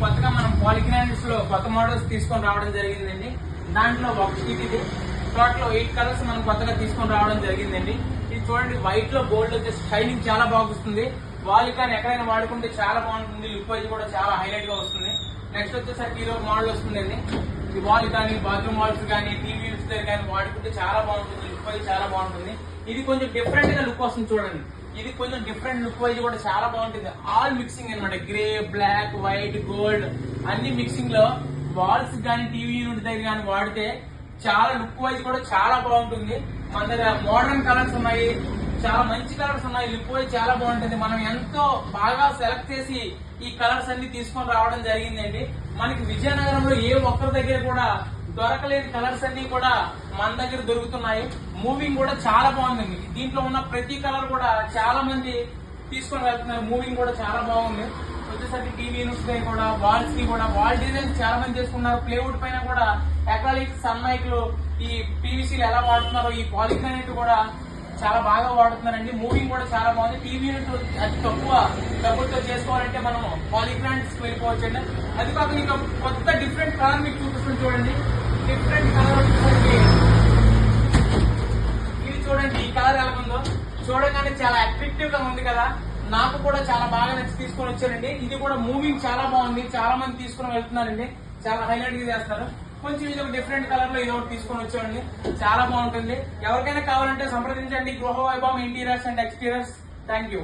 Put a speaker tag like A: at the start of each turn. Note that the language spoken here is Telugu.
A: కొత్తగా మనం పాలిగ్రానిట్స్ లో కొత్త మోడల్స్ తీసుకొని రావడం జరిగిందండి. దాంట్లో ఒక షీట్ ఇది టోటల్ 8 కలర్స్ మనం కొత్తగా తీసుకొని రావడం జరిగిందండి. ఇది చూడండి, వైట్ లో గోల్డ్ వచ్చేసి షైనింగ్ చాలా బాగుంటుంది. వాల్ కానీ ఎక్కడైనా వాడుకుంటే చాలా బాగుంటుంది. లుక్ వైజ్ కూడా చాలా హైలైట్ గా వస్తుంది. నెక్స్ట్ వచ్చేసరికి ఇది ఒక మోడల్ వస్తుందండి. ఈ వాల్ కానీ బాత్రూమ్ వాల్స్ కానీ టీవీ దగ్గర కానీ వాడుకుంటే చాలా బాగుంటుంది. లుక్ వైజ్ చాలా బాగుంటుంది. ఇది కొంచెం డిఫరెంట్ గా లుక్ వస్తుంది చూడండి. ఇది కొంచెం డిఫరెంట్ లుక్ వైజ్ కూడా చాలా బాగుంటుంది. ఆల్ మిక్సింగ్ అనమాట, గ్రే, బ్లాక్, వైట్, గోల్డ్ అన్ని మిక్సింగ్ లో వాల్స్ కానీ టీవీ యూనిట్ దగ్గర కానీ వాడితే చాలా లుక్ వైజ్ కూడా చాలా బాగుంటుంది. మన దగ్గర మోడర్న్ కలర్స్ ఉన్నాయి, చాలా మంచి కలర్స్ ఉన్నాయి. లుక్ వైజ్ చాలా బాగుంటుంది. మనం ఎంతో బాగా సెలెక్ట్ చేసి ఈ కలర్స్ అన్ని తీసుకొని రావడం జరిగిందండి. మనకి విజయనగరంలో ఏ ఒక్కరి దగ్గర కూడా దొరకలేని కలర్స్ అన్ని కూడా మన దగ్గర దొరుకుతున్నాయి. మూవింగ్ కూడా చాలా బాగుంది. దీంట్లో ఉన్న ప్రతి కలర్ కూడా చాలా మంది తీసుకొని వెళ్తున్నారు. మూవింగ్ కూడా చాలా బాగుంది. వచ్చేసరికి టీవీ యూనిట్స్ దగ్గర కూడా వాల్స్ కి కూడా వాల్ డిజైన్స్ చాలా మంది చేసుకున్నారు. ప్లేవుడ్ పైన కూడా అక్రాలిక్, సన్మైక్లు, ఈ పీవీసీలు ఎలా వాడుతున్నారో ఈ పాలిగ్రానైట్ కూడా చాలా బాగా వాడుతున్నారండి. మూవింగ్ కూడా చాలా బాగుంది. టీవీ యూనిట్ అతి తక్కువ డబ్బులతో చేసుకోవాలంటే మనం పాలిగ్రానైట్స్ వెళ్ళిపోవచ్చు అండి. అది కాక ఇంకా కొత్త డిఫరెంట్ కలర్ మీకు చూపిస్తుంది చూడండి. డిఫరెంట్ కలర్ వచ్చేసరికి ఇది చూడండి. ఈ కలర్ ఎలా ఉందో చూడగానే చాలా అట్రాక్టివ్ గా ఉంది కదా. నాకు కూడా చాలా బాగా నచ్చి తీసుకొని వచ్చారండి. ఇది కూడా మూవింగ్ చాలా బాగుంది. చాలా మంది తీసుకుని వెళ్తున్నారండి. చాలా హైలైట్ గా చేస్తారు. కొంచెం ఇది ఒక డిఫరెంట్ కలర్ లో ఇది ఒకటి తీసుకొని వచ్చామండి. చాలా బాగుంటుంది. ఎవరికైనా కావాలంటే సంప్రదించండి. గృహ వైభవం interiors and exteriors. Thank you.